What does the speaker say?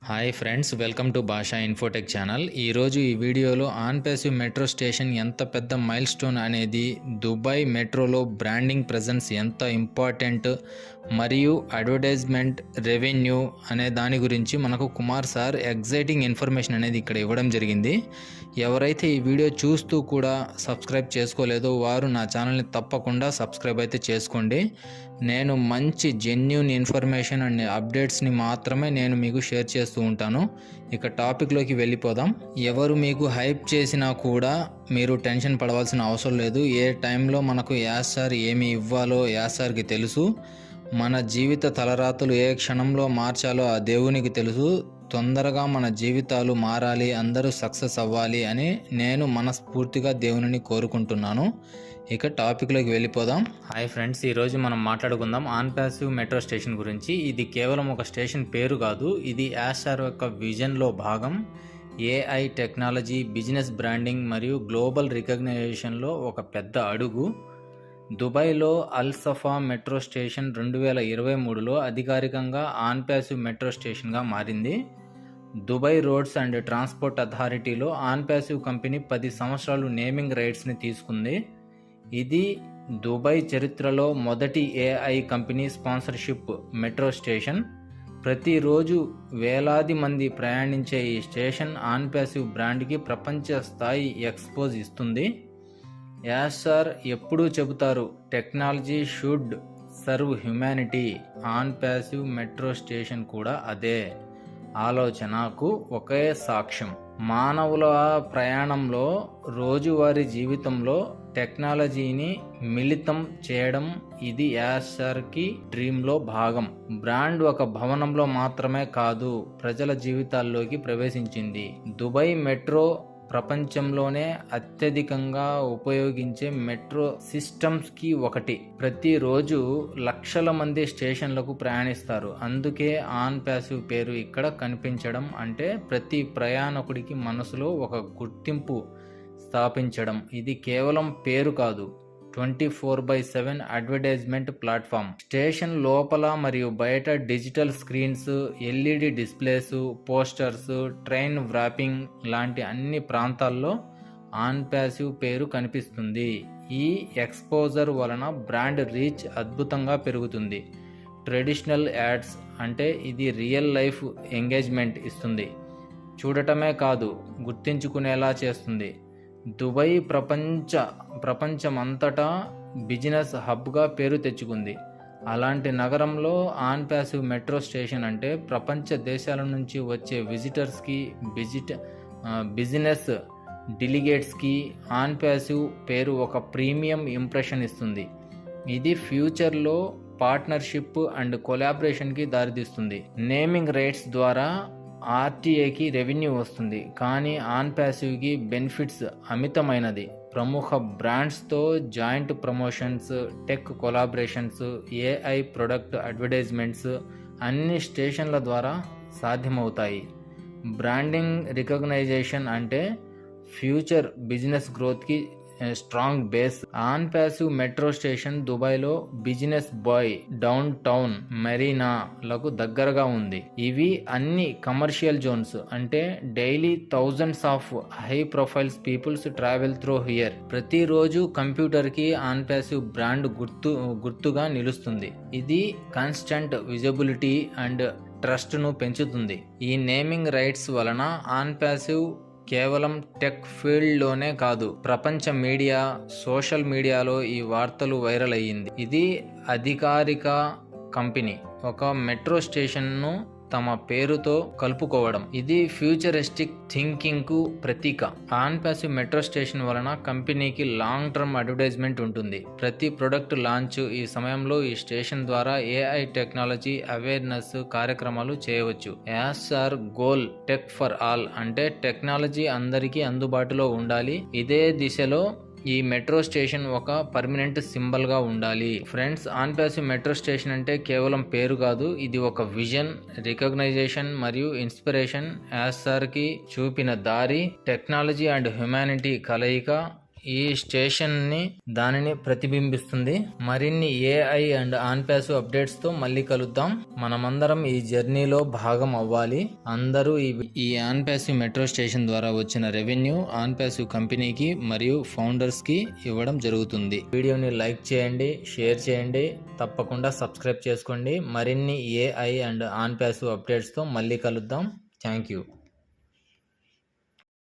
Hi friends, welcome to భాషా Infotech channel. ఈరోజు ఈ వీడియోలో ఆన్ ప్యాసివ్ మెట్రో స్టేషన్ ఎంత పెద్ద మైల్ స్టోన్ అనేది, దుబాయ్ మెట్రోలో బ్రాండింగ్ ప్రెజెన్స్ ఎంత ఇంపార్టెంట్ మరియు అడ్వర్టైజ్మెంట్ రెవెన్యూ అనే దాని గురించి మనకు కుమార్ సార్ ఎగ్జైటింగ్ ఇన్ఫర్మేషన్ అనేది ఇక్కడ ఇవ్వడం జరిగింది. ఎవరైతే ఈ వీడియో చూస్తూ కూడా సబ్స్క్రైబ్ చేసుకోలేదో వారు నా ఛానల్ని తప్పకుండా సబ్స్క్రైబ్ అయితే చేసుకోండి. నేను మంచి జెన్యూన్ ఇన్ఫర్మేషన్ అండ్ అప్డేట్స్ని మాత్రమే నేను మీకు షేర్ చేస్తూ ఉంటాను. ఇక టాపిక్లోకి వెళ్ళిపోదాం. ఎవరు మీకు హైప్ చేసినా కూడా మీరు టెన్షన్ పడవలసిన అవసరం లేదు. ఏ టైంలో మనకు యాసార్ ఏమి ఇవ్వాలో యాసార్కి తెలుసు. మన జీవిత తలరాతలు ఏ క్షణంలో మార్చాలో ఆ దేవునికి తెలుసు. తొందరగా మన జీవితాలు మారాలి, అందరూ సక్సెస్ అవ్వాలి అని నేను మనస్ఫూర్తిగా దేవుని కోరుకుంటున్నాను. ఇక టాపిక్లోకి వెళ్ళిపోదాం. హాయ్ ఫ్రెండ్స్, ఈరోజు మనం మాట్లాడుకుందాం ఆన్ ప్యాసివ్ మెట్రో స్టేషన్ గురించి. ఇది కేవలం ఒక స్టేషన్ పేరు కాదు, ఇది యాసార్ యొక్క విజన్లో భాగం. ఏఐ టెక్నాలజీ, బిజినెస్ బ్రాండింగ్ మరియు గ్లోబల్ రికగ్నైజేషన్లో ఒక పెద్ద అడుగు. దుబాయ్లో అల్ సఫా మెట్రో స్టేషన్ 2023లో అధికారికంగా ఆన్ ప్యాసివ్ మెట్రో స్టేషన్గా మారింది. దుబాయ్ రోడ్స్ అండ్ ట్రాన్స్పోర్ట్ అథారిటీలో ఆన్ ప్యాసివ్ కంపెనీ 10 సంవత్సరాలు నేమింగ్ రైట్స్ని తీసుకుంది. ఇది దుబాయ్ చరిత్రలో మొదటి AI company sponsorship metro station. ప్రతిరోజు వేలాది మంది ప్రయాణించే ఈ స్టేషన్ ఆన్ ప్యాసివ్ బ్రాండ్కి ప్రపంచ స్థాయి ఎక్స్పోజ్ ఇస్తుంది. యాసార్ ఎప్పుడూ చెబుతారు, technology should serve humanity. On passive metro station కూడా అదే ఆలోచనకు ఒకే సాక్ష్యం. మానవుల ప్రయాణంలో, రోజువారీ జీవితంలో టెక్నాలజీని మిళితం చేయడం ఇది యాసార్కి డ్రీమ్లో భాగం. బ్రాండ్ ఒక భవనంలో మాత్రమే కాదు, ప్రజల జీవితాల్లోకి ప్రవేశించింది. దుబాయ్ మెట్రో ప్రపంచంలోనే అత్యధికంగా ఉపయోగించే మెట్రో సిస్టమ్స్కి ఒకటి. ప్రతిరోజు లక్షల మంది స్టేషన్లకు ప్రయాణిస్తారు. అందుకే ఆన్ ప్యాసివ్ పేరు ఇక్కడ కనిపించడం అంటే ప్రతి ప్రయాణికుడికి మనసులో ఒక గుర్తింపు స్థాపించడం. ఇది కేవలం పేరు కాదు, 24/7 అడ్వర్టైజ్మెంట్ ప్లాట్ఫామ్. స్టేషన్ లోపల మరియు బయట digital screens, LED displays, posters, train wrapping లాంటి అన్ని ప్రాంతాల్లో ఆన్ ప్యాసివ్ పేరు కనిపిస్తుంది. ఈ ఎక్స్పోజర్ వలన బ్రాండ్ రీచ్ అద్భుతంగా పెరుగుతుంది. ట్రెడిషనల్ యాడ్స్ అంటే ఇది రియల్ లైఫ్ ఎంగేజ్మెంట్ ఇస్తుంది. చూడటమే కాదు, గుర్తించుకునేలా చేస్తుంది. దుబాయ్ ప్రపంచమంతటా బిజినెస్ హబ్గా పేరు తెచ్చుకుంది. అలాంటి నగరంలో ఆన్ ప్యాసివ్ మెట్రో స్టేషన్ అంటే ప్రపంచ దేశాల నుంచి వచ్చే విజిటర్స్కి, బిజినెస్ డెలిగేట్స్కి ఆన్ ప్యాసివ్ పేరు ఒక ప్రీమియం ఇంప్రెషన్ ఇస్తుంది. ఇది ఫ్యూచర్లో పార్ట్నర్షిప్ అండ్ కొలాబరేషన్కి దారితీస్తుంది. నేమింగ్ రైట్స్ ద్వారా ఆర్టీఏకి రెవెన్యూ వస్తుంది, కానీ ఆన్ ప్యాసివ్కి బెనిఫిట్స్ అమితమైనది. ప్రముఖ బ్రాండ్స్తో joint promotions, tech collaborations, AI product advertisements అన్ని స్టేషన్ల ద్వారా సాధ్యమవుతాయి. బ్రాండింగ్ రికగ్నైజేషన్ అంటే ఫ్యూచర్ బిజినెస్ గ్రోత్కి strong base. On passive metro station దుబాయ్లో బిజినెస్ బాయ్, డౌన్ టౌన్, మెరీనాలకు దగ్గరగా ఉంది. ఇవి అన్ని కమర్షియల్ జోన్స్, అంటే daily thousands of high profiles peoples travel through here. ప్రతిరోజు కంప్యూటర్కి ఆన్ ప్యాసివ్ బ్రాండ్ గుర్తుగా నిలుస్తుంది. ఇది కాన్స్టెంట్ విజిబిలిటీ అండ్ ట్రస్ట్ను పెంచుతుంది. ఈ నేమింగ్ రైట్స్ వలన ఆన్ ప్యాసివ్ కేవలం టెక్ ఫీల్డ్లోనే కాదు, ప్రపంచ మీడియా, సోషల్ మీడియాలో ఈ వార్తలు వైరల్ అయ్యింది. ఇది అధికారిక కంపెనీ ఒక మెట్రో స్టేషన్ను తమ పేరుతో కలుపుకోవడం. ఇది ఫ్యూచరిస్టిక్ థింకింగ్ కు ప్రతీక. ఆన్ ప్యాసివ్ మెట్రో స్టేషన్ వలన కంపెనీకి లాంగ్ టర్మ్ అడ్వర్టైజ్మెంట్ ఉంటుంది. ప్రతి ప్రొడక్ట్ లాంచ్ ఈ సమయంలో ఈ స్టేషన్ ద్వారా ఏఐ టెక్నాలజీ అవేర్నెస్ కార్యక్రమాలు చేయవచ్చు. యాసార్ గోల్ టెక్ ఫర్ ఆల్ అంటే టెక్నాలజీ అందరికీ అందుబాటులో ఉండాలి. ఇదే దిశలో ఈ మెట్రో స్టేషన్ ఒక పర్మనెంట్ సింబల్గా ఉండాలి. Friends, on passive metro station అంటే కేవలం పేరు కాదు, ఇది ఒక విజన్, రికగ్నైజేషన్ మరియు ఇన్స్పిరేషన్. యాసార్కి చూపిన దారి, టెక్నాలజీ అండ్ హ్యుమానిటీ కలయిక. ఈ స్టేషన్ని దానిని ప్రతిబింబిస్తుంది. మరిన్ని AI and on passive updates తో మళ్ళీ కలుద్దాం. మనమందరం ఈ జర్నీలో భాగం అవ్వాలి. అందరూ ఈ ఆన్ ప్యాసివ్ మెట్రో స్టేషన్ ద్వారా వచ్చిన రెవెన్యూ ఆన్ ప్యాసివ్ కంపెనీకి మరియు ఫౌండర్స్ కి ఇవ్వడం జరుగుతుంది. వీడియోని లైక్ చేయండి, షేర్ చేయండి, తప్పకుండా సబ్స్క్రైబ్ చేసుకోండి. మరిన్ని AI and on passive updates తో మళ్ళీ కలుద్దాం. Thank you.